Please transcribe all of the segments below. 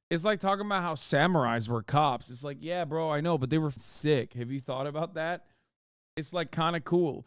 It's like talking about how samurais were cops. It's like, yeah, bro, I know, but they were sick. Have you thought about that? It's like kind of cool.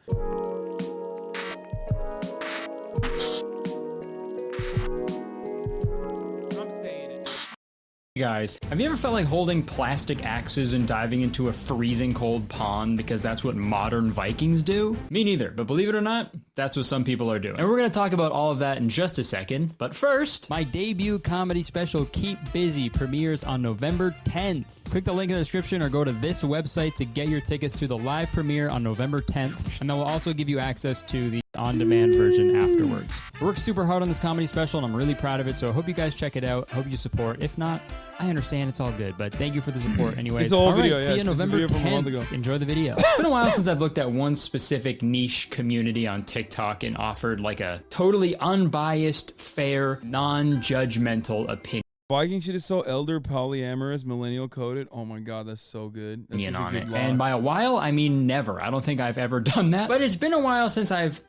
Guys, have you ever felt like holding plastic axes and diving into a freezing cold pond because that's what modern Vikings do? Me neither, but believe it or not, that's what some people are doing. And we're gonna talk about all of that in just a second, but first, my debut comedy special, Keep Busy, premieres on November 10th. Click the link in the description or go to this website to get your tickets to the live premiere on November 10th, and then we'll also give you access to the on-demand version afterwards. I worked super hard on this comedy special, and I'm really proud of it, so I hope you guys check it out. I hope you support. If not, I understand, it's all good, but thank you for the support anyways. It's a whole video, see you November 10th. Enjoy the video. It's been a while since I've looked at one specific niche community on TikTok and offered like a totally unbiased, fair, non-judgmental opinion. Viking shit is so elder, polyamorous, millennial coded. Oh my god, that's so good. That's such a good log. And by a while, I mean never. I don't think I've ever done that. But it's been a while since I've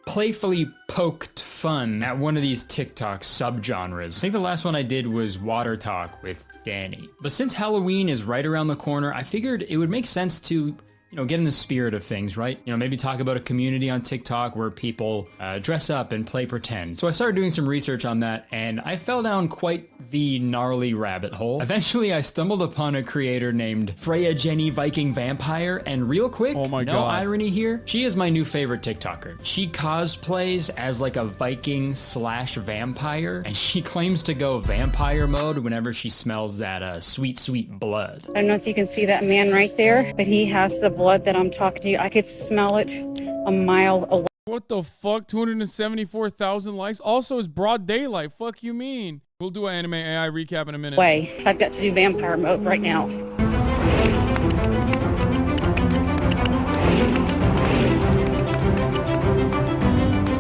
playfully poked fun at one of these TikTok subgenres. I think the last one I did was Water Talk with Danny. But since Halloween is right around the corner, I figured it would make sense to get in the spirit of things, right? Maybe talk about a community on TikTok where people dress up and play pretend. So I started doing some research on that, and I fell down quite the gnarly rabbit hole. Eventually, I stumbled upon a creator named Freya Jenny Viking Vampire, and real quick, oh my no God. irony here, she is my new favorite TikToker. She cosplays as like a Viking / vampire, and she claims to go vampire mode whenever she smells that sweet, sweet blood. I don't know if you can see that man right there, but he has the blood that I'm talking to you. I could smell it a mile away. What the fuck? 274,000 likes? Also, it's broad daylight. Fuck you mean? We'll do an anime AI recap in a minute. I've got to do vampire mode right now.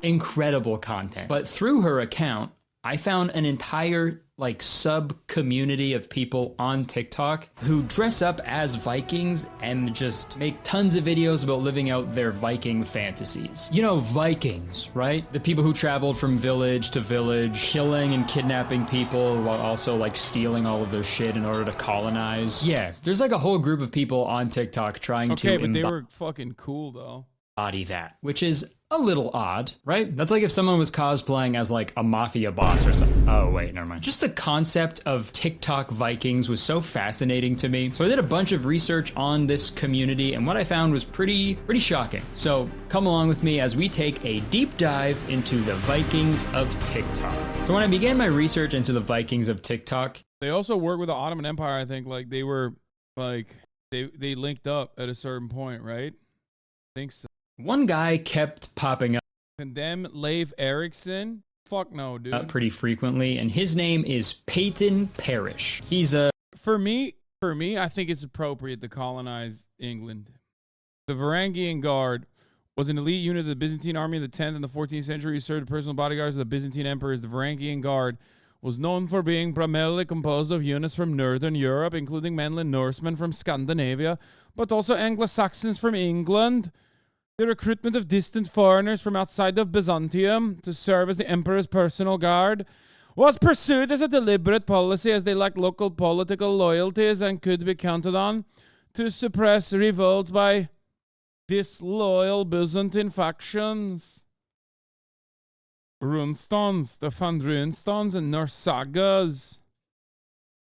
Incredible content. But through her account, I found an entire sub community of people on TikTok who dress up as Vikings and just make tons of videos about living out their Viking fantasies. Vikings, right? The people who traveled from village to village, killing and kidnapping people while also stealing all of their shit in order to colonize. Yeah, there's a whole group of people on TikTok trying to but they were fucking cool though. Embody that, which is a little odd, right? That's like if someone was cosplaying as a mafia boss or something. Oh, wait, never mind. Just the concept of TikTok Vikings was so fascinating to me. So I did a bunch of research on this community, and what I found was pretty shocking. So come along with me as we take a deep dive into the Vikings of TikTok. So when I began my research into the Vikings of TikTok, they also worked with the Ottoman Empire. I think they were they linked up at a certain point, right? I think so. One guy kept popping up. Condemn Leif Erikson? Fuck no, dude. Pretty frequently, and his name is Peyton Parrish. He's a... For me, I think it's appropriate to colonize England. The Varangian Guard was an elite unit of the Byzantine army in the 10th and the 14th century. He served personal bodyguards of the Byzantine emperors. The Varangian Guard was known for being primarily composed of units from Northern Europe, including mainland Norsemen from Scandinavia, but also Anglo-Saxons from England. The recruitment of distant foreigners from outside of Byzantium to serve as the emperor's personal guard was pursued as a deliberate policy, as they lacked local political loyalties and could be counted on to suppress revolt by disloyal Byzantine factions. Runestones, the Van Runestones and Norse sagas.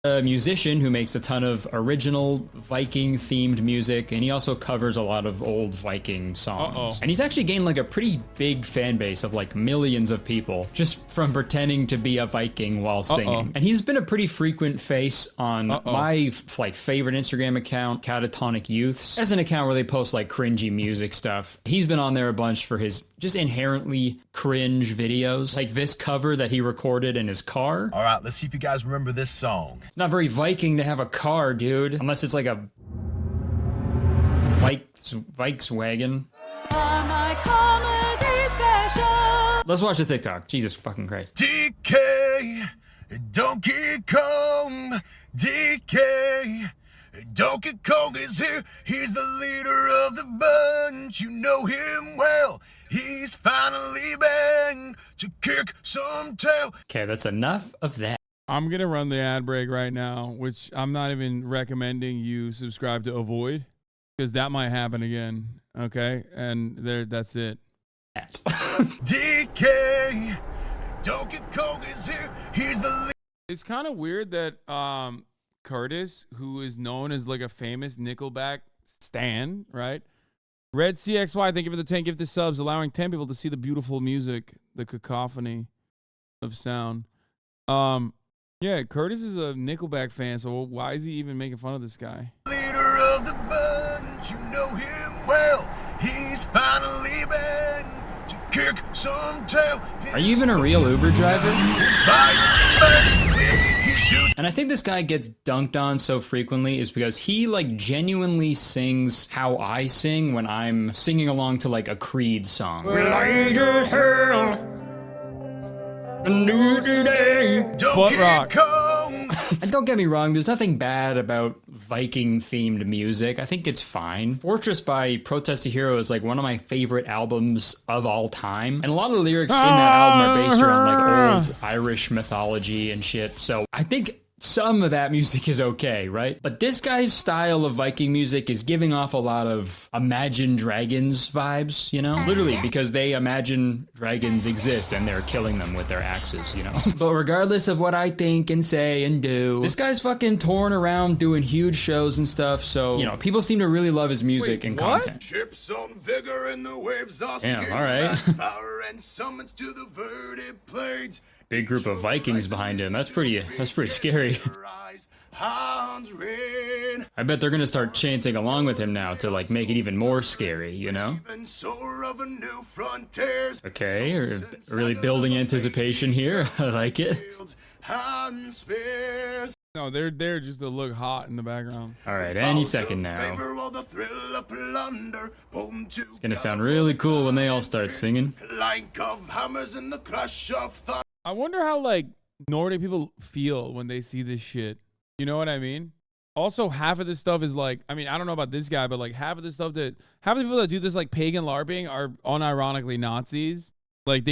A musician who makes a ton of original Viking-themed music, and he also covers a lot of old Viking songs. And he's actually gained a pretty big fan base of millions of people just from pretending to be a Viking while singing. And he's been a pretty frequent face on my favorite Instagram account, Catatonic Youths. That's an account where they post cringy music stuff. He's been on there a bunch for his just inherently cringe videos, like this cover that he recorded in his car. All right, let's see if you guys remember this song. It's not very Viking to have a car, dude. Unless it's a Volkswagen. Let's watch the TikTok. Jesus fucking Christ. DK, Donkey Kong, DK. Donkey Kong is here. He's the leader of the bunch. You know him well. He's finally back to kick some tail. Okay, that's enough of that. I'm going to run the ad break right now, which I'm not even recommending you subscribe to avoid because that might happen again. Okay. And that's it. DK, Donkey Kong is here. He's the It's kind of weird that Kurtis, who is known as like a famous Nickelback stan, right? Red CXY, thank you for the 10 gifted subs, allowing 10 people to see the beautiful music, the cacophony of sound. Yeah, Kurtis is a Nickelback fan, so why is he even making fun of this guy? leader of the bunch. You know him well. He's finally been to kick some tail. Are you even a real Uber driver? He shoots. And I think this guy gets dunked on so frequently is because he like genuinely sings how I sing when I'm singing along to like a Creed song. Butt rock. And don't get me wrong, there's nothing bad about Viking-themed music. I think it's fine. Fortress by Protest to Hero is like one of my favorite albums of all time. And a lot of the lyrics in that album are based around like old Irish mythology and shit. So I think some of that music is okay, right? But this guy's style of Viking music is giving off a lot of Imagine Dragons vibes, you know? Literally, because they imagine dragons exist and they're killing them with their axes, you know? But regardless of what I think and say and do, this guy's fucking touring around doing huge shows and stuff, so, you know, people seem to really love his music and content. Chips on vigor and the waves are Damn, skipping all right. power and summons to the verdant blades. Big group of Vikings behind him. That's pretty scary. I bet they're gonna start chanting along with him now to like make it even more scary, you know? Okay, we're really building anticipation here. I like it. No, they're there just to look hot in the background. All right, any second now. It's gonna sound really cool when they all start singing. I wonder how like Nordic people feel when they see this shit. You know what I mean? Also, half of this stuff is like, I mean, I don't know about this guy, but like half of the people that do this like pagan LARPing are unironically Nazis. Like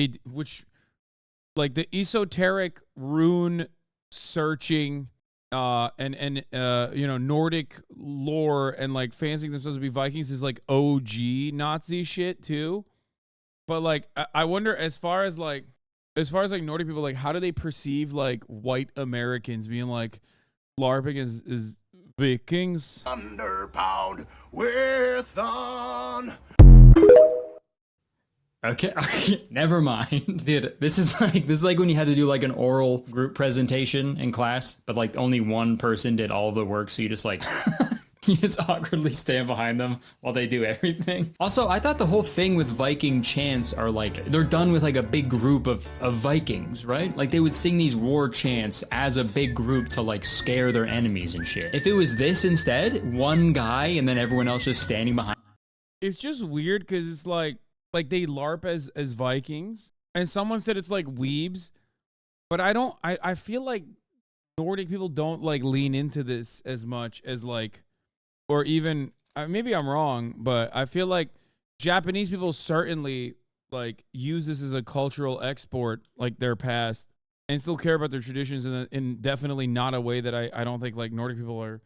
like the esoteric rune searching, and you know, Nordic lore and like fancying themselves to be Vikings is like OG Nazi shit too. But like, I wonder as far as like Nordic people, like how do they perceive like white Americans being like LARPing is Vikings? Underpound with on. Okay, never mind. Dude, this is like when you had to do like an oral group presentation in class, but like only one person did all the work, so you just like you just awkwardly stand behind them while they do everything. Also, I thought the whole thing with Viking chants are like, they're done with like a big group of Vikings, right? Like they would sing these war chants as a big group to like scare their enemies and shit. If it was this instead, one guy and then everyone else just standing behind. It's just weird because it's like they LARP as Vikings, and someone said it's like weebs, but I feel like Nordic people don't like lean into this as much as like, or even maybe I'm wrong, but I feel like Japanese people certainly like use this as a cultural export, like their past, and still care about their traditions in definitely not a way that I don't think like Nordic people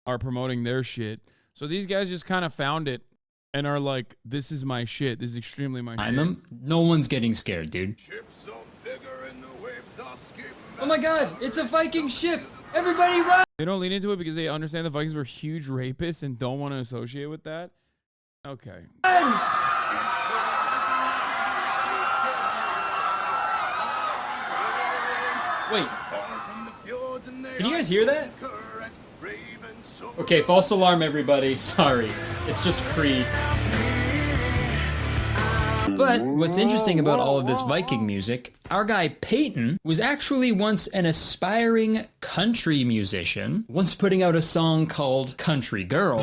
are promoting their shit. So these guys just kind of found it and are like, this is my shit. This is extremely my shit. Them. No one's getting scared, dude. Oh my god, it's a Viking ship! Everybody run! They don't lean into it because they understand the Vikings were huge rapists and don't want to associate with that. Okay. Wait. Can you guys hear that? Okay, false alarm, everybody. Sorry. It's just Creed. But what's interesting about all of this Viking music, our guy Peyton was actually once an aspiring country musician, once putting out a song called Country Girl.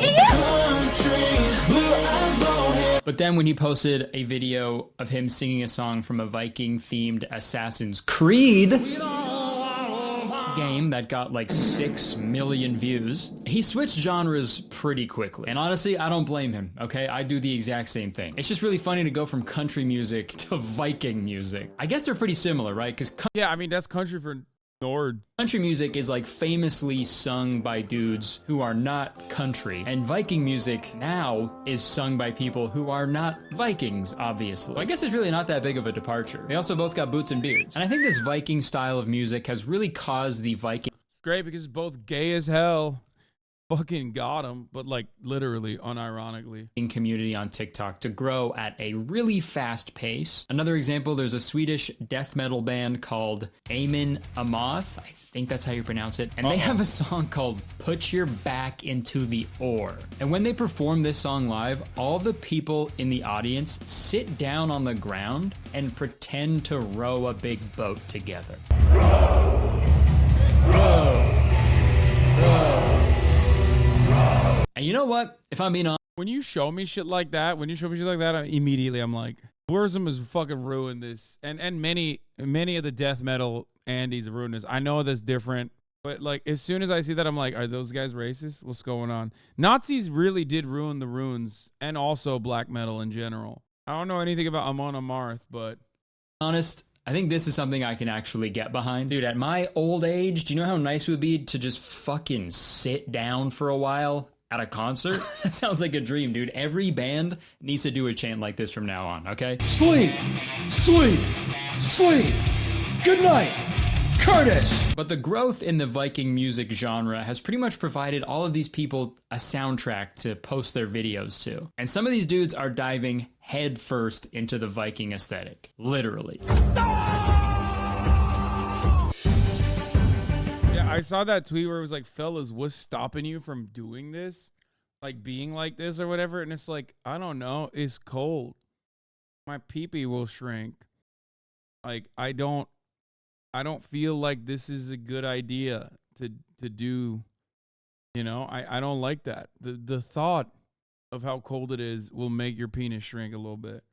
But then when he posted a video of him singing a song from a Viking-themed Assassin's Creed game that got like 6 million views, he switched genres pretty quickly. And honestly, I don't blame him, okay? I do the exact same thing. It's just really funny to go from country music to Viking music. I guess they're pretty similar, right? Because yeah, I mean, that's country for Nord. Country music is like famously sung by dudes who are not country, and Viking music now is sung by people who are not Vikings, obviously. I guess it's really not that big of a departure. They also both got boots and beards. And I think this Viking style of music has really caused the Viking... It's great because it's both gay as hell. Fucking got him, but like literally, unironically. community on TikTok to grow at a really fast pace. Another example, there's a Swedish death metal band called Amon Amarth. I think that's how you pronounce it. And they have a song called Put Your Back Into the Oar. And when they perform this song live, all the people in the audience sit down on the ground and pretend to row a big boat together. Row! And you know what? If I'm being honest, When you show me shit like that, I'm like, Burzum has fucking ruined this. And many of the death metal Andes have ruined this. I know that's different, but like as soon as I see that, I'm like, are those guys racist? What's going on? Nazis really did ruin the runes and also black metal in general. I don't know anything about Amon Amarth, but honest, I think this is something I can actually get behind. Dude, at my old age, do you know how nice it would be to just fucking sit down for a while at a concert? That sounds like a dream, dude. Every band needs to do a chant like this from now on, okay? Sleep, sleep, sleep. Good night, Kurtis. But the growth in the Viking music genre has pretty much provided all of these people a soundtrack to post their videos to. And some of these dudes are diving headfirst into the Viking aesthetic. Literally. I saw that tweet where it was like, fellas, what's stopping you from doing this? Like being like this or whatever. And it's like, I don't know. It's cold. My pee-pee will shrink. Like, I don't feel like this is a good idea to do, you know, I don't like that. The thought of how cold it is will make your penis shrink a little bit.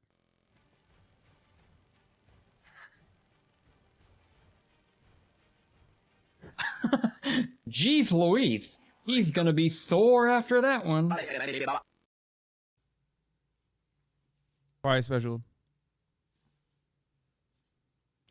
Jeez Louise, he's gonna be Thor after that one. Why special?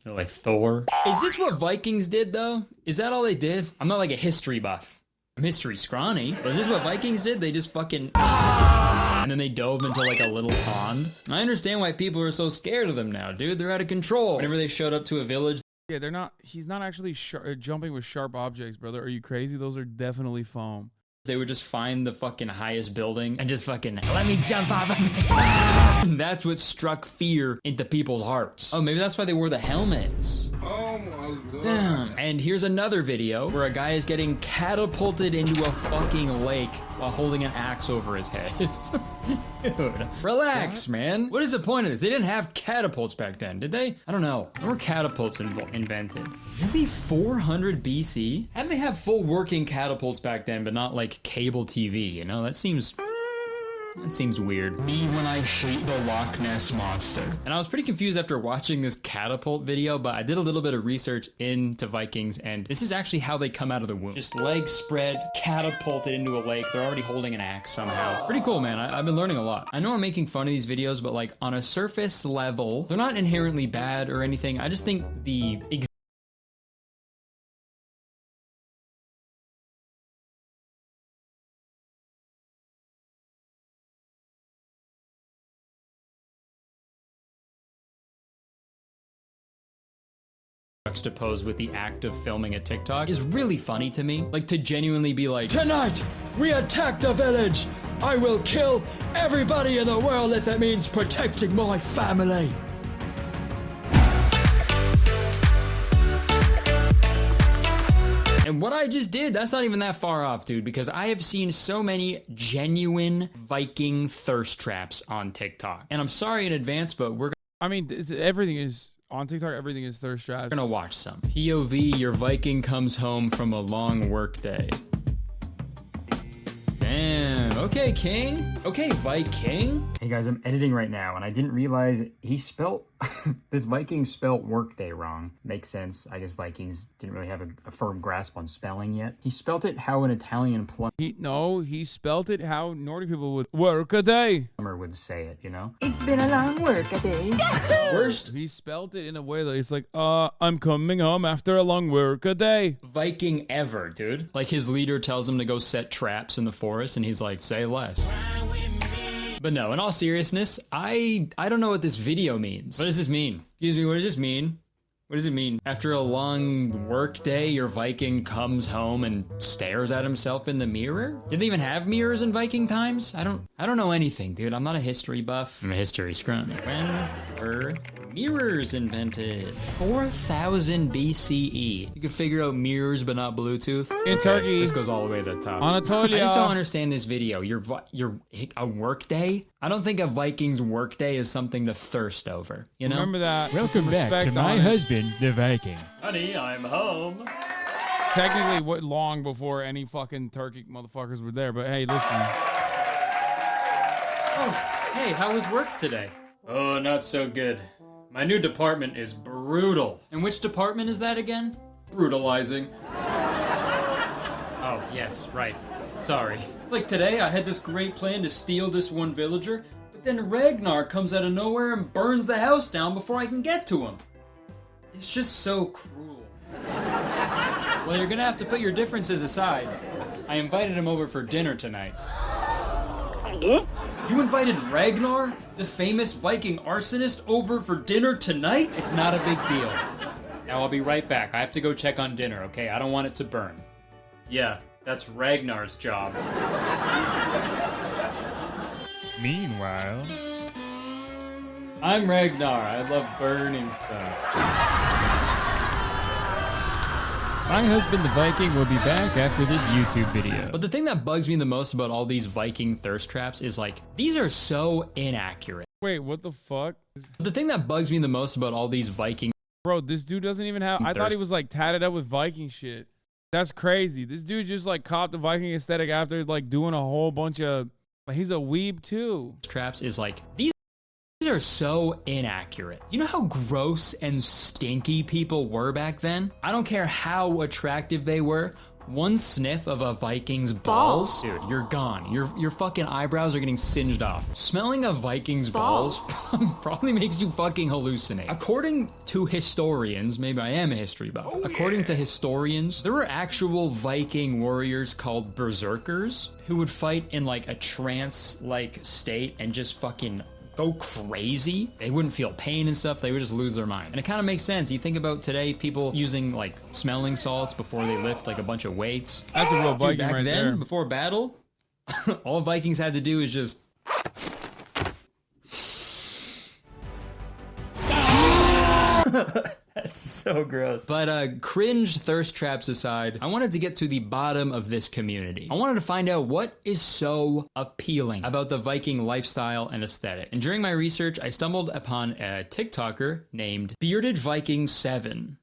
They're like Thor. Is this what Vikings did though? Is that all they did? I'm not like a history buff. I'm history scrawny. But is this what Vikings did? They just fucking... And then they dove into like a little pond. I understand why people are so scared of them now, dude. They're out of control. Whenever they showed up to a village, Yeah, they're not. He's not actually jumping with sharp objects, brother. Are you crazy? Those are definitely foam. they would just find the fucking highest building and just fucking, let me jump off of it. And that's what struck fear into people's hearts. Oh, maybe that's why they wore the helmets. Oh my god. Damn. And here's another video where a guy is getting catapulted into a fucking lake while holding an axe over his head. Dude, relax, man. What is the point of this? They didn't have catapults back then, did they? I don't know. When were catapults invented? Really? 400 BC? How did they have full working catapults back then, but not like cable TV, you know? That seems weird. Me when I hate the Loch Ness Monster. And I was pretty confused after watching this catapult video, but I did a little bit of research into Vikings, and this is actually how they come out of the womb. Just legs spread, catapulted into a lake. They're already holding an axe somehow. Pretty cool, man. I've been learning a lot. I know I'm making fun of these videos, but like on a surface level, they're not inherently bad or anything. I just think the juxtaposed with the act of filming a TikTok is really funny to me. Like, to genuinely be like, Tonight, we attack the village. I will kill everybody in the world if it means protecting my family. and what I just did, that's not even that far off, dude, because I have seen so many genuine Viking thirst traps on TikTok. And I'm sorry in advance, but I mean, everything is on TikTok. Everything is thirst traps. gonna watch some. POV, your Viking comes home from a long work day. Damn. Okay, King. Okay, Viking. Hey guys, I'm editing right now, and I didn't realize he spelt this Viking spelt workday wrong. Makes sense. I guess Vikings didn't really have a firm grasp on spelling yet. He spelt it how an Italian plumber He spelt it how Nordic people would work a day. would say it, you know? It's been a long work a day. Worst He spelt it in a way that it's like, I'm coming home after a long work a day. Viking ever, dude. Like his leader tells him to go set traps in the forest, and he's like, say less. But no, in all seriousness, I don't know what this video means. What does this mean? Excuse me, what does this mean? What does it mean? After a long work day, your Viking comes home and stares at himself in the mirror? Did they even have mirrors in Viking times? I don't know anything, dude. I'm not a history buff. I'm a history scrum. When were mirrors invented? 4000 BCE. You can figure out mirrors, but not Bluetooth. In Turkey. This goes all the way to the top. Anatolia. I just don't understand this video. A work day? I don't think a Viking's work day is something to thirst over, you know? Remember that. Put Welcome some back to respect my on it. husband, the Viking. Honey, I'm home. Technically, long before any fucking Turkic motherfuckers were there. But hey, listen. Oh, hey, how was work today? Oh, not so good. My new department is brutal. And which department is that again? Brutalizing. Oh, yes, right. Sorry. It's like today I had this great plan to steal this one villager, but then Ragnar comes out of nowhere and burns the house down before I can get to him. It's just so cruel. Well, you're gonna have to put your differences aside. I invited him over for dinner tonight. You invited Ragnar, the famous Viking arsonist, over for dinner tonight? It's not a big deal. Now I'll be right back. I have to go check on dinner, okay? I don't want it to burn. Yeah, that's Ragnar's job. Meanwhile, I'm Ragnar. I love burning stuff. my husband, the Viking, will be back after this YouTube video. But the thing that bugs me the most about all these Viking thirst traps is like, these are so inaccurate. Wait, what the fuck? The thing that bugs me the most about all these Viking Bro, this dude doesn't even have. I thought he was like tatted up with Viking shit. That's crazy. This dude just like copped the Viking aesthetic after like doing a whole bunch of. He's a weeb too. traps is like, these are so inaccurate. You know how gross and stinky people were back then? I don't care how attractive they were. One sniff of a Viking's balls, dude, you're gone. Your fucking eyebrows are getting singed off. Smelling a Viking's balls probably makes you fucking hallucinate. According to historians, maybe I am a history buff. According to historians, there were actual Viking warriors called berserkers who would fight in like a trance-like state and just fucking go crazy. They wouldn't feel pain and stuff. They would just lose their mind. And it kind of makes sense. You think about today, people using like smelling salts before they lift like a bunch of weights. That's a real Viking Back right then, there. before battle, all Vikings had to do is just That's so gross. But cringe thirst traps aside, I wanted to get to the bottom of this community. I wanted to find out what is so appealing about the Viking lifestyle and aesthetic. And during my research, I stumbled upon a TikToker named Bearded Viking 7.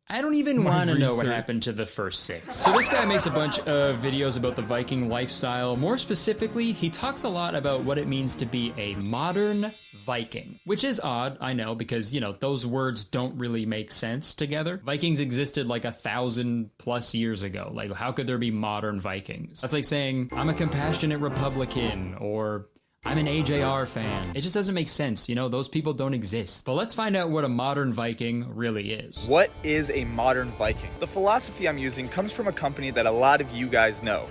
I don't even want to know what happened to the first 6. So this guy makes a bunch of videos about the Viking lifestyle. More specifically, he talks a lot about what it means to be a modern Viking, which is odd, I know, because, you know, those words don't really make sense together. Vikings existed like 1,000+ years ago. Like, how could there be modern Vikings? That's like saying, I'm a compassionate Republican, or I'm an AJR fan. It just doesn't make sense, you know, those people don't exist. But let's find out what a modern Viking really is. What is a modern Viking? The philosophy I'm using comes from a company that a lot of you guys know,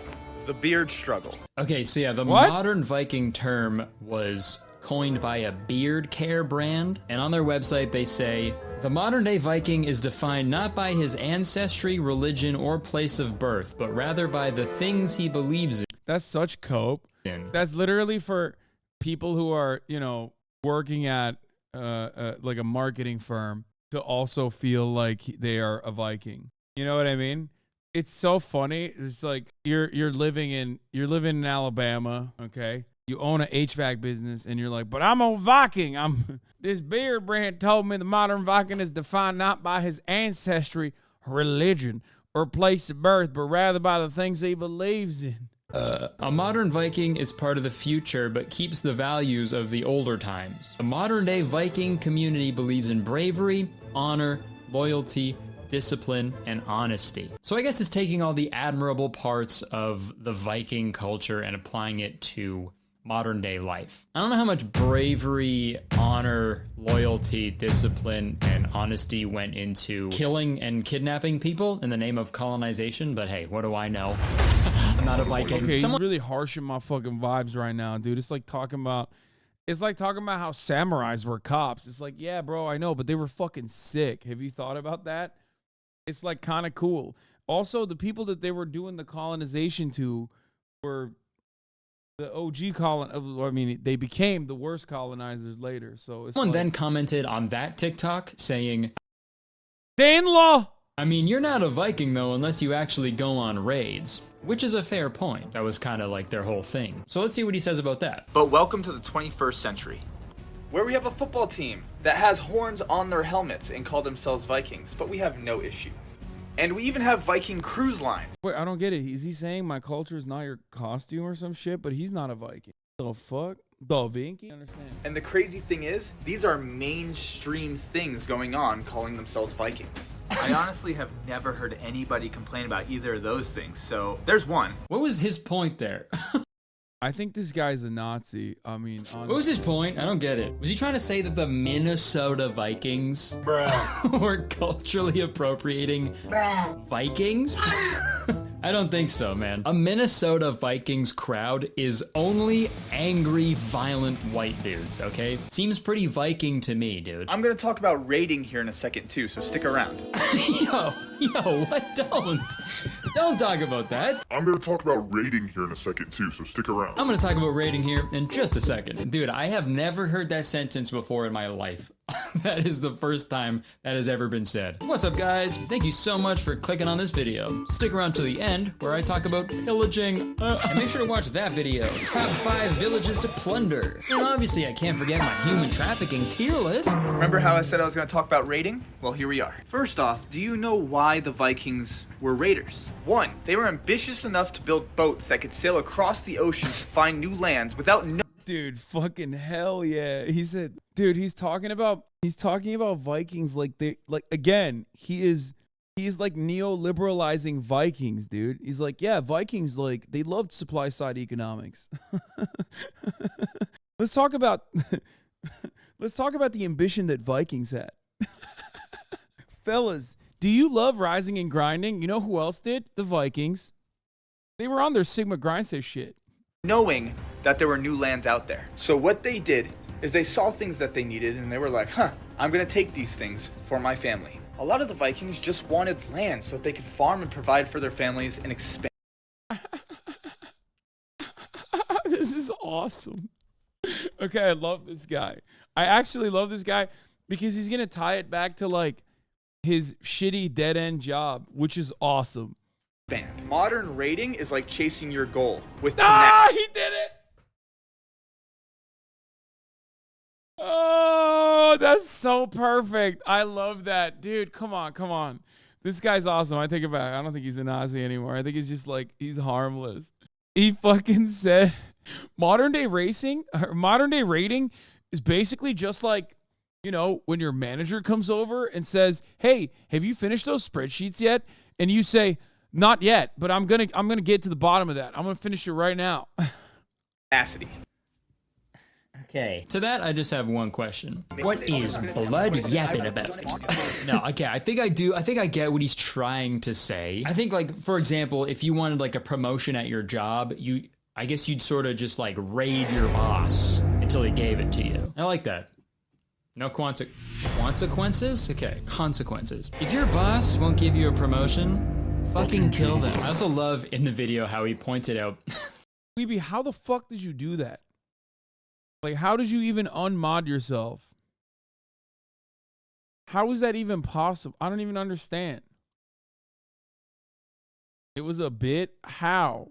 the Beard Struggle. Okay, so yeah, the What? modern Viking term was coined by a beard care brand, and on their website they say, the modern day Viking is defined not by his ancestry, religion, or place of birth, but rather by the things he believes That's such cope. in. That's literally for people who are, you know, working at like a marketing firm to also feel like they are a Viking. You know what I mean? It's so funny. It's like you're living in Alabama, okay? You own an HVAC business and you're like, but I'm a Viking. This beard brand told me the modern Viking is defined not by his ancestry, religion, or place of birth, but rather by the things he believes in. A modern Viking is part of the future but keeps the values of the older times. The modern day Viking community believes in bravery, honor, loyalty, discipline, and honesty. So I guess it's taking all the admirable parts of the Viking culture and applying it to modern day life. I don't know how much bravery, honor, loyalty, discipline, and honesty went into killing and kidnapping people in the name of colonization, but hey, what do I know? I'm not a Viking. Okay, he's really harsh in my fucking vibes right now, dude. It's like talking about how samurais were cops. It's like, yeah, bro, I know, but they were fucking sick. Have you thought about that? It's like kind of cool. Also, the people that they were doing the colonization to were the OG they became the worst colonizers later. So it's someone then commented on that TikTok saying, Danelaw! I mean, you're not a Viking though unless you actually go on raids, which is a fair point. That was kind of like their whole thing. So let's see what he says about that. But welcome to the 21st century, where we have a football team that has horns on their helmets and call themselves Vikings, but we have no issue. And we even have Viking cruise lines. Wait, I don't get it. Is he saying my culture is not your costume or some shit? But he's not a Viking. The fuck? The Vinky? I understand. And the crazy thing is, these are mainstream things going on calling themselves Vikings. I honestly have never heard anybody complain about either of those things, so there's one. What was his point there? I think this guy's a Nazi. I mean, honestly. What was his point? I don't get it. Was he trying to say that the Minnesota Vikings were culturally appropriating Vikings? I don't think so, man. A Minnesota Vikings crowd is only angry, violent white dudes, okay? Seems pretty Viking to me, dude. I'm gonna talk about raiding here in a second too, so stick around. Yo, what? Don't talk about that. I'm gonna talk about raiding here in a second too, so stick around. I'm gonna talk about raiding here in just a second. Dude, I have never heard that sentence before in my life. That is the first time that has ever been said. What's up, guys? Thank you so much for clicking on this video. Stick around to the end where I talk about pillaging. And make sure to watch that video, Top 5 Villages to Plunder. And obviously, I can't forget my human trafficking tier list. Remember how I said I was gonna talk about raiding? Well, here we are. First off, do you know why the Vikings were raiders? 1, they were ambitious enough to build boats that could sail across the ocean to find new lands without Dude, fucking hell yeah. He said, dude, he's talking about Vikings like again, he is like neoliberalizing Vikings, dude. He's like, yeah, Vikings, like, they loved supply side economics. Let's talk about the ambition that Vikings had. Fellas, do you love rising and grinding? You know who else did? The Vikings. They were on their Sigma grindstay shit. Knowing that there were new lands out there. So what they did is they saw things that they needed and they were like, I'm gonna take these things for my family. A lot of the Vikings just wanted land so that they could farm and provide for their families and expand. This is awesome. Okay, I love this guy. I actually love this guy because he's gonna tie it back to like his shitty dead end job, which is awesome. Modern raiding is like chasing your goal with he did it. Oh, that's so perfect. I love that. Dude, come on. This guy's awesome. I take it back. I don't think he's a Nazi anymore. I think he's just like, he's harmless. He fucking said modern day raiding is basically just like, you know, when your manager comes over and says, hey, have you finished those spreadsheets yet? And you say, not yet, but I'm gonna get to the bottom of that. I'm gonna finish it right now. Capacity. Okay. To that, I just have one question. What is blood yapping about? No, okay, I think I do. I think I get what he's trying to say. I think, like, for example, if you wanted like a promotion at your job, I guess you'd sort of just like raid your boss until he gave it to you. I like that. No consequences? Okay, consequences. If your boss won't give you a promotion, fucking kill them. I also love in the video how he pointed out. Weeby, how the fuck did you do that? Like, how did you even unmod yourself? How is that even possible? I don't even understand. It was a bit. How?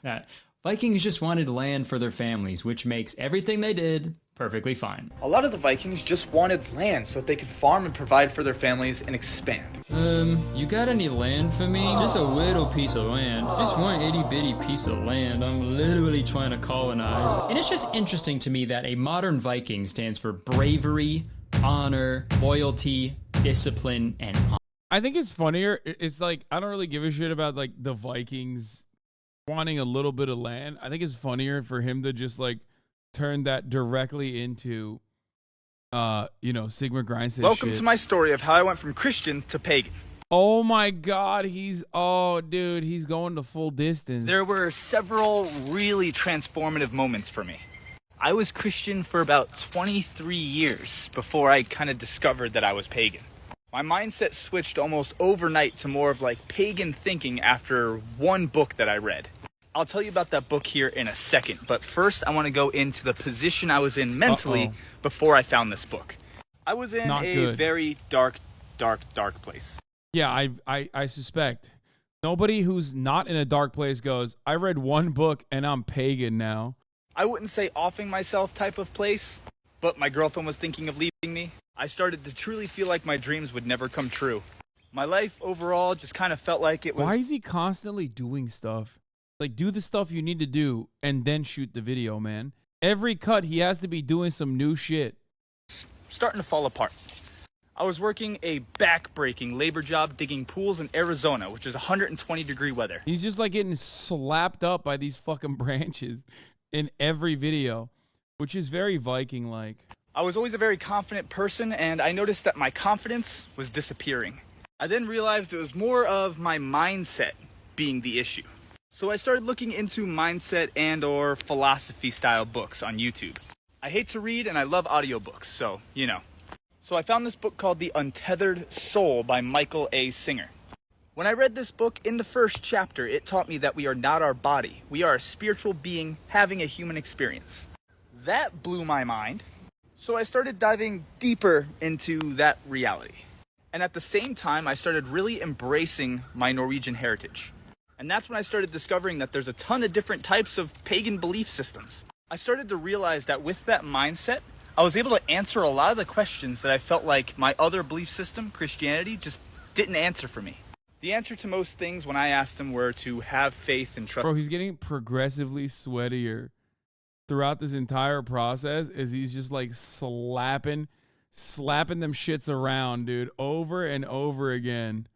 That Vikings just wanted land for their families, which makes everything they did perfectly fine. A lot of the Vikings just wanted land so that they could farm and provide for their families and expand. You got any land for me? Just a little piece of land. Just one itty bitty piece of land. I'm literally trying to colonize. And it's just interesting to me that a modern Viking stands for bravery, honor, loyalty, discipline, and honor. I think it's funnier. It's like, I don't really give a shit about like the Vikings wanting a little bit of land. I think it's funnier for him to just like turn that directly into, Sigma Grindset Welcome shit. to my story of how I went from Christian to pagan. Oh my God, he's going to full distance. There were several really transformative moments for me. I was Christian for about 23 years before I kind of discovered that I was pagan. My mindset switched almost overnight to more of like pagan thinking after one book that I read. I'll tell you about that book here in a second, but first I want to go into the position I was in mentally before I found this book. I was in very dark place. Yeah, I suspect. Nobody who's not in a dark place goes, I read one book and I'm pagan now. I wouldn't say offing myself type of place, but my girlfriend was thinking of leaving me. I started to truly feel like my dreams would never come true. My life overall just kind of felt like it was... Why is he constantly doing stuff? Like, do the stuff you need to do and then shoot the video, man. Every cut, he has to be doing some new shit. Starting to fall apart. I was working a back-breaking labor job digging pools in Arizona, which is 120-degree weather. He's just like getting slapped up by these fucking branches in every video, which is very Viking-like. I was always a very confident person, and I noticed that my confidence was disappearing. I then realized it was more of my mindset being the issue. So I started looking into mindset and or philosophy style books on YouTube. I hate to read and I love audiobooks, so, So I found this book called The Untethered Soul by Michael A. Singer. When I read this book, in the first chapter, it taught me that we are not our body. We are a spiritual being having a human experience. That blew my mind. So I started diving deeper into that reality. And at the same time, I started really embracing my Norwegian heritage. And that's when I started discovering that there's a ton of different types of pagan belief systems. I started to realize that with that mindset, I was able to answer a lot of the questions that I felt like my other belief system, Christianity, just didn't answer for me. The answer to most things when I asked them were to have faith and trust. Bro, he's getting progressively sweatier throughout this entire process as he's just like slapping them shits around, dude, over and over again.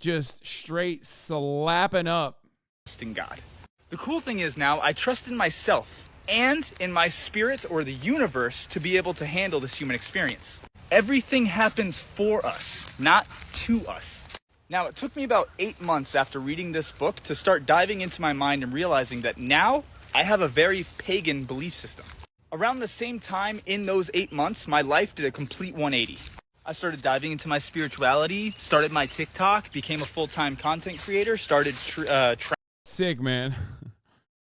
Just straight slapping up. In God. The cool thing is now I trust in myself and in my spirit or the universe to be able to handle this human experience. Everything happens for us, not to us. Now, it took me about 8 months after reading this book to start diving into my mind and realizing that now I have a very pagan belief system. Around the same time in those 8 months, my life did a complete 180. I started diving into my spirituality, started my TikTok, became a full-time content creator, started sick, man.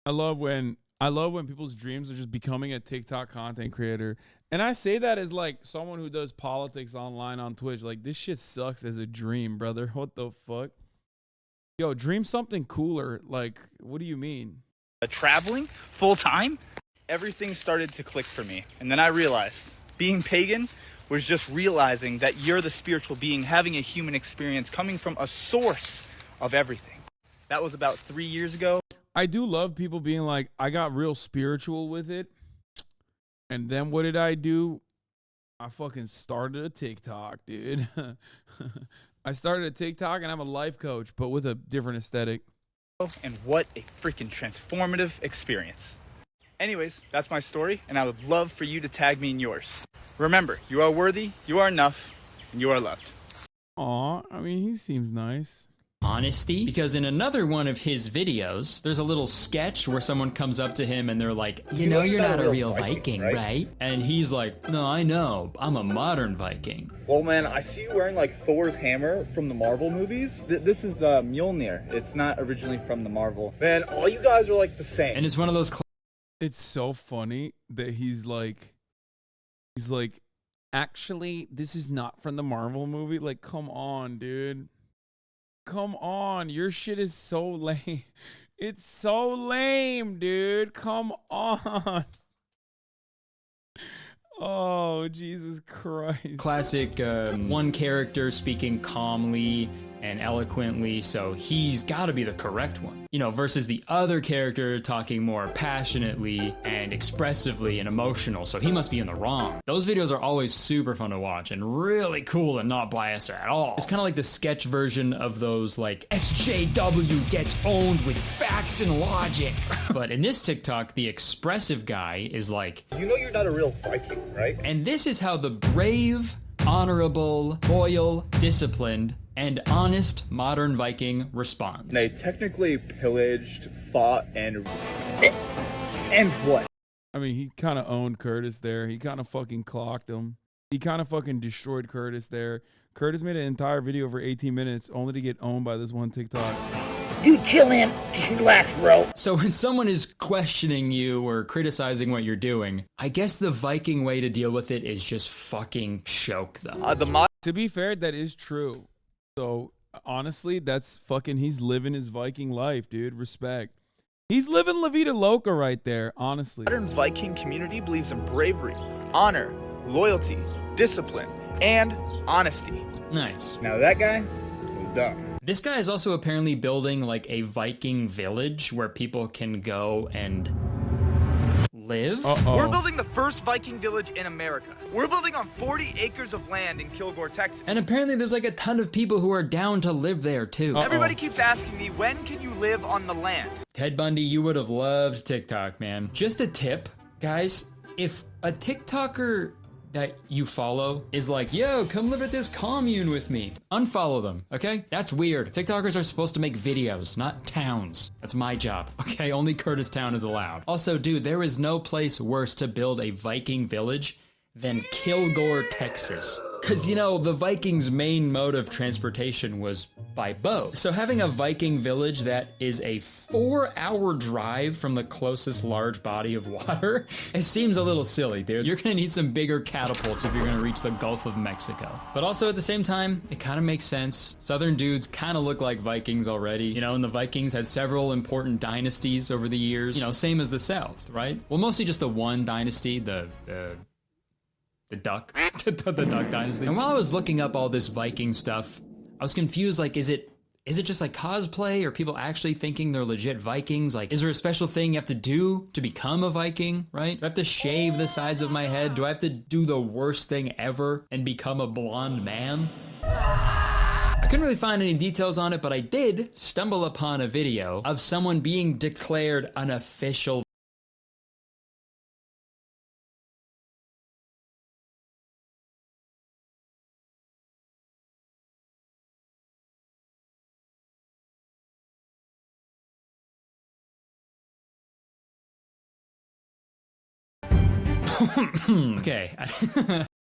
I love when people's dreams are just becoming a TikTok content creator. And I say that as like someone who does politics online on Twitch. Like, this shit sucks as a dream, brother. What the fuck? Yo, dream something cooler. Like, what do you mean? Traveling full-time, everything started to click for me. And then I realized being pagan was just realizing that you're the spiritual being having a human experience coming from a source of everything. That was about 3 years ago. I do love people being like, I got real spiritual with it. And then what did I do? I fucking started a TikTok, dude. I started a TikTok and I'm a life coach, but with a different aesthetic. And what a freaking transformative experience. Anyways, that's my story, and I would love for you to tag me in yours. Remember, you are worthy, you are enough, and you are loved. Aw, I mean, he seems nice. Honesty, because in another one of his videos, there's a little sketch where someone comes up to him and they're like, you know you're not a real Viking, right? And he's like, no, I know, I'm a modern Viking. Well, man, I see you wearing like Thor's hammer from the Marvel movies. This is Mjolnir. It's not originally from the Marvel. Man, all you guys are like the same. And it's one of those it's so funny that he's like, actually, this is not from the Marvel movie. Like, come on, dude. Come on. Your shit is so lame. It's so lame, dude. Come on. Oh, Jesus Christ. Classic one character speaking calmly and eloquently, so he's got to be the correct one. You know, versus the other character talking more passionately and expressively and emotional, so he must be in the wrong. Those videos are always super fun to watch and really cool and not biased at all. It's kind of like the sketch version of those, like, SJW gets owned with facts and logic. But in this TikTok, the expressive guy is like, you know you're not a real Viking, right? and this is how the brave, honorable, loyal, disciplined, and honest modern Viking responds. They technically pillaged, fought, and what? I mean, he kind of owned Kurtis there. He kind of fucking clocked him. He kind of fucking destroyed Kurtis there. Kurtis made an entire video for 18 minutes only to get owned by this one TikTok. Dude, chill, man. Just relax, bro. So when someone is questioning you or criticizing what you're doing, I guess the Viking way to deal with it is just fucking choke them. To be fair, that is true. So honestly, that's fucking, he's living his Viking life, dude. Respect. He's living La Vida Loca right there, honestly. Modern Viking community believes in bravery, honor, loyalty, discipline, and honesty. Nice. Now that guy was dumb. This guy is also apparently building like a Viking village where people can go and live. We're building the first Viking village in America. We're building on 40 acres of land in Kilgore, Texas. And apparently there's like a ton of people who are down to live there too. Everybody keeps asking me, when can you live on the land? Ted Bundy, you would have loved TikTok, man. Just a tip, guys, if a TikToker that you follow is like, yo, come live at this commune with me, unfollow them, okay? That's weird. TikTokers are supposed to make videos, not towns. That's my job, okay? Only Kurtis Town is allowed. Also, dude, there is no place worse to build a Viking village than Kilgore, Texas. Because, you know, the Vikings' main mode of transportation was by boat. So having a Viking village that is a 4-hour drive from the closest large body of water, it seems a little silly, dude. You're gonna need some bigger catapults if you're gonna reach the Gulf of Mexico. But also at the same time, it kind of makes sense. Southern dudes kind of look like Vikings already, you know, and the Vikings had several important dynasties over the years, you know, same as the South, right? Well, mostly just the one dynasty, the Duck, the Duck Dynasty. And while I was looking up all this Viking stuff, I was confused, like, is it just like cosplay, or people actually thinking they're legit Vikings? Like, is there a special thing you have to do to become a Viking, right? Do I have to shave the sides of my head? Do I have to do the worst thing ever and become a blonde man? I couldn't really find any details on it, but I did stumble upon a video of someone being declared an official okay.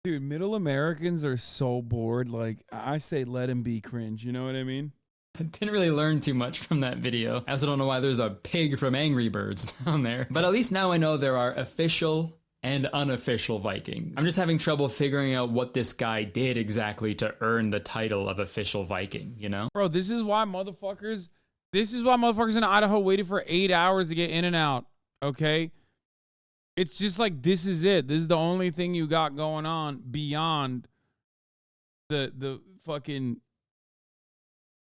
Dude, middle Americans are so bored. Like, I say let him be cringe. You know what I mean? I didn't really learn too much from that video. I also don't know why there's a pig from Angry Birds down there. But at least now I know there are official and unofficial Vikings. I'm just having trouble figuring out what this guy did exactly to earn the title of official Viking, you know? Bro, this is why motherfuckers in Idaho waited for 8 hours to get in and out, okay? It's just like, this is it. This is the only thing you got going on beyond the fucking,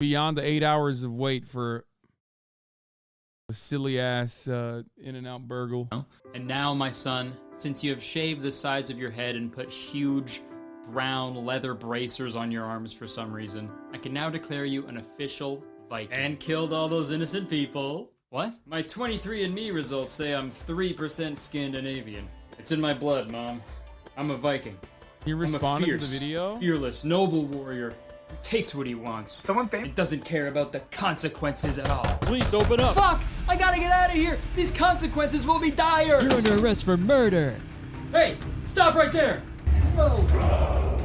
beyond the 8 hours of wait for a silly ass In-N-Out burgle. And now, my son, since you have shaved the sides of your head and put huge brown leather bracers on your arms for some reason, I can now declare you an official Viking. And killed all those innocent people. What? My 23andMe results say I'm 3% Scandinavian. It's in my blood, Mom. I'm a Viking. He responded to the video? Fearless, noble warrior who takes what he wants. Someone famous? And doesn't care about the consequences at all. Please open up. Fuck! I gotta get out of here! These consequences will be dire! You're under arrest for murder. Hey! Stop right there! Row!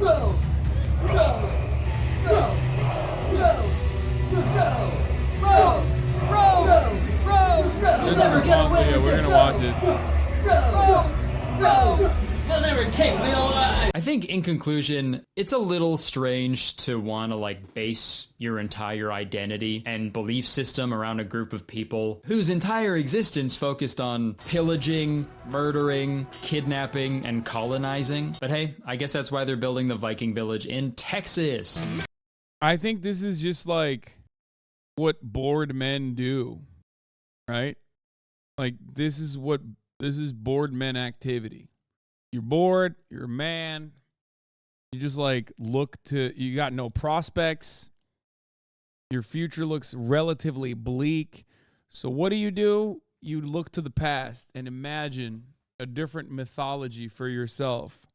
Row! Row! Row! Row! Row! Row! Row! Row! Row! We're gonna watch it. Row! Row! They'll never take me alive. I think in conclusion, it's a little strange to want to like base your entire identity and belief system around a group of people whose entire existence focused on pillaging, murdering, kidnapping, and colonizing. But hey, I guess that's why they're building the Viking village in Texas. I think this is just like what bored men do, right? Like this is bored men activity. You're bored, you're a man, you just like you got no prospects, your future looks relatively bleak. So what do? You look to the past and imagine a different mythology for yourself.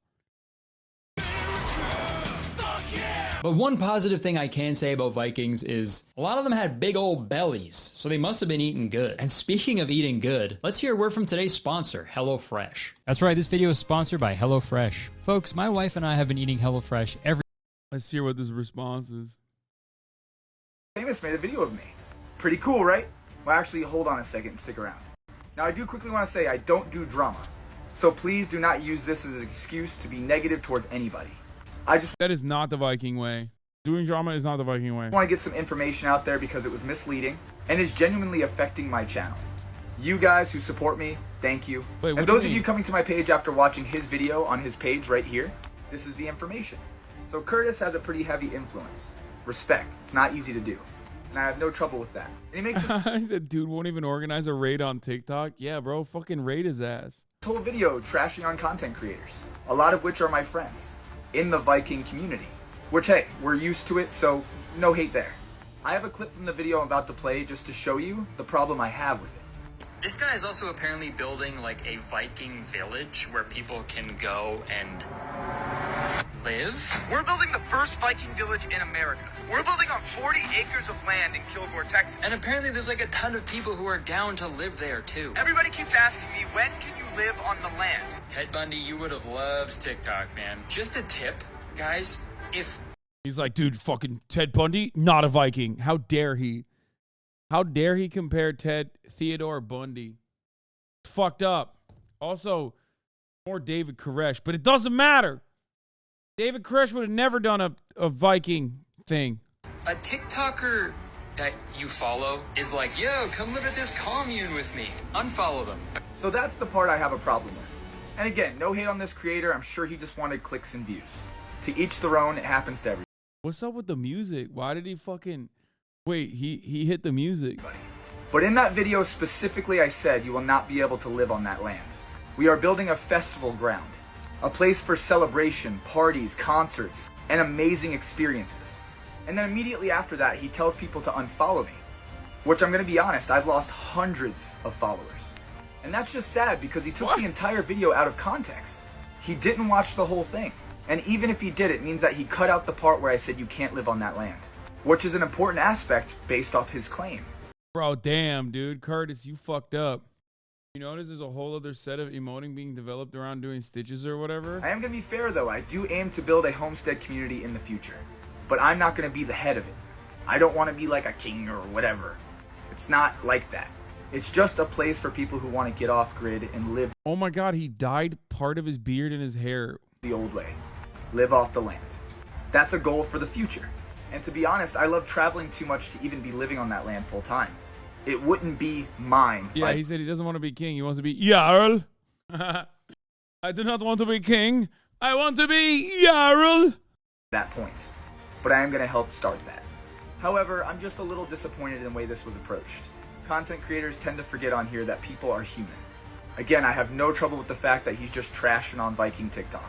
But one positive thing I can say about Vikings is a lot of them had big old bellies, so they must have been eating good. And speaking of eating good, let's hear a word from today's sponsor, HelloFresh. That's right, this video is sponsored by HelloFresh. Folks, my wife and I have been eating HelloFresh every... Let's hear what this response is. Famous made a video of me. Pretty cool, right? Well, actually, hold on a second and stick around. Now, I do quickly want to say I don't do drama, so please do not use this as an excuse to be negative towards anybody. That is not the Viking way. Doing drama is not the Viking way. I want to get some information out there because it was misleading and is genuinely affecting my channel. You guys who support me, thank you. Wait, and those of you coming to my page after watching his video on his page right here, this is the information. So Kurtis has a pretty heavy influence. Respect. It's not easy to do. And I have no trouble with that. And he makes this I said, dude won't even organize a raid on TikTok. Yeah, bro, fucking raid his ass. whole video trashing on content creators, a lot of which are my friends in the Viking community, which, hey, we're used to it, so no hate there. I have a clip from the video I'm about to play just to show you the problem I have with it. This guy is also apparently building like a Viking village where people can go and live. We're building the first Viking village in America. We're building on 40 acres of land in Kilgore, Texas. And apparently there's like a ton of people who are down to live there too. Everybody keeps asking me, when can you live on the land? Ted Bundy, you would have loved TikTok, man. Just a tip, guys, if... He's like, dude, fucking Ted Bundy, not a Viking. How dare he? How dare he compare Theodore Bundy? Fucked up. Also, more David Koresh, but it doesn't matter. David Koresh would have never done a Viking thing. A TikToker that you follow is like, yo, come live at this commune with me. Unfollow them. So that's the part I have a problem with. And again, no hate on this creator. I'm sure he just wanted clicks and views. To each their own, it happens to everybody. What's up with the music? Why did he fucking... Wait, he hit the music. But in that video specifically, I said you will not be able to live on that land. We are building a festival ground, a place for celebration, parties, concerts, and amazing experiences. And then immediately after that, he tells people to unfollow me, which I'm going to be honest, I've lost hundreds of followers. And that's just sad because he took the entire video out of context. He didn't watch the whole thing. And even if he did, it means that he cut out the part where I said you can't live on that land, which is an important aspect based off his claim. Bro, damn, dude. Kurtis, you fucked up. You notice there's a whole other set of emoting being developed around doing stitches or whatever? I am going to be fair, though. I do aim to build a homestead community in the future. But I'm not going to be the head of it. I don't want to be like a king or whatever. It's not like that. It's just a place for people who want to get off grid and live. Oh my God, he dyed part of his beard and his hair the old way. Live off the land. That's a goal for the future. And to be honest, I love traveling too much to even be living on that land full time. It wouldn't be mine. Yeah, he said he doesn't want to be king. He wants to be Jarl. I do not want to be king. I want to be Jarl. That point. But I am going to help start that. However, I'm just a little disappointed in the way this was approached. Content creators tend to forget on here that people are human. Again, I have no trouble with the fact that he's just trashing on Viking TikTok.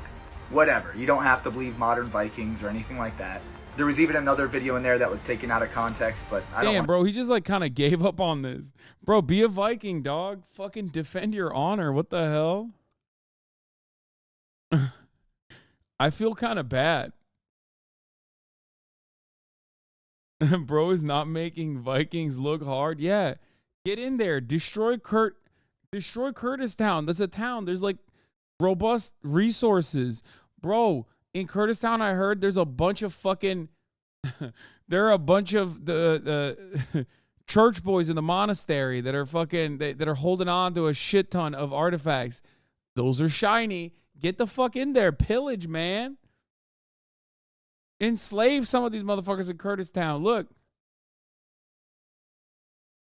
Whatever. You don't have to believe modern Vikings or anything like that. There was even another video in there that was taken out of context, but I don't Damn, bro, he just like kind of gave up on this. Bro, be a Viking, dog. Fucking defend your honor. What the hell? I feel kind of bad. Bro is not making Vikings look hard. Yeah, get in there. Destroy Kurtis Town. That's a town. There's like robust resources. Bro, in Kurtis Town, I heard there's a bunch of fucking... there are a bunch of the church boys in the monastery that are fucking... that are holding on to a shit ton of artifacts. Those are shiny. Get the fuck in there. Pillage, man. Enslave some of these motherfuckers in Kurtis Town. Look.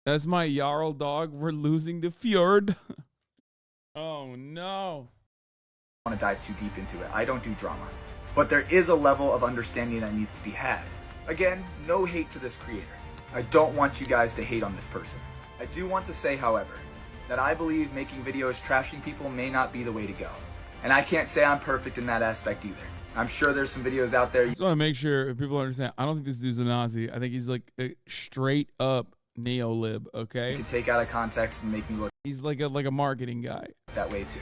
That's my Jarl dog. We're losing the fjord. Oh, no. I don't want to dive too deep into it. I don't do drama. But there is a level of understanding that needs to be had. Again, no hate to this creator. I don't want you guys to hate on this person. I do want to say, however, that I believe making videos trashing people may not be the way to go. And I can't say I'm perfect in that aspect either. I'm sure there's some videos out there. I just want to make sure people understand. I don't think this dude's a Nazi. I think he's like a straight up neo-lib, okay? You can take out of context and make me look. He's like a marketing guy. That way too.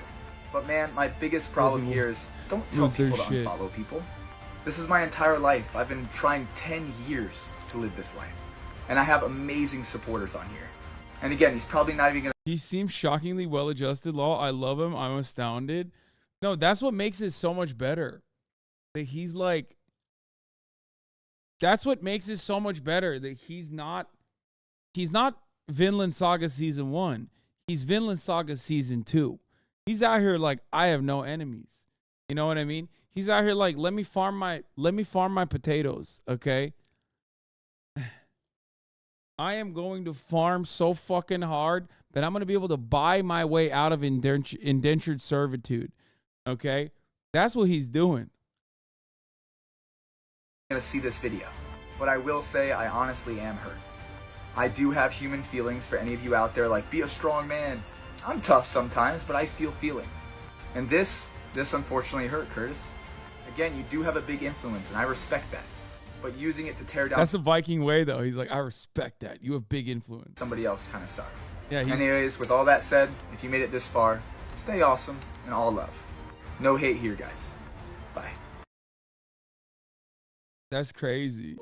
But man, my biggest problem here is don't tell people to unfollow people. This is my entire life. I've been trying 10 years to live this life. And I have amazing supporters on here. And again, he's probably not even gonna. He seems shockingly well-adjusted, Law. I love him. I'm astounded. No, that's what makes it so much better. That he's like. That's what makes it so much better. That he's not Vinland Saga Season 1. He's Vinland Saga Season 2. He's out here like, I have no enemies. You know what I mean? He's out here like, let me farm my potatoes, okay? I am going to farm so fucking hard that I'm going to be able to buy my way out of indentured servitude, okay? That's what he's doing. Gonna see this video, but I will say I honestly am hurt. I do have human feelings for any of you out there, like, be a strong man. I'm tough sometimes, but I feel feelings. And this unfortunately hurt, Kurtis. Again, you do have a big influence, and I respect that. But using it to tear down... That's the Viking way, though. He's like, I respect that. You have big influence. Somebody else kind of sucks. Yeah. Anyways, with all that said, if you made it this far, stay awesome and all love. No hate here, guys. Bye. That's crazy.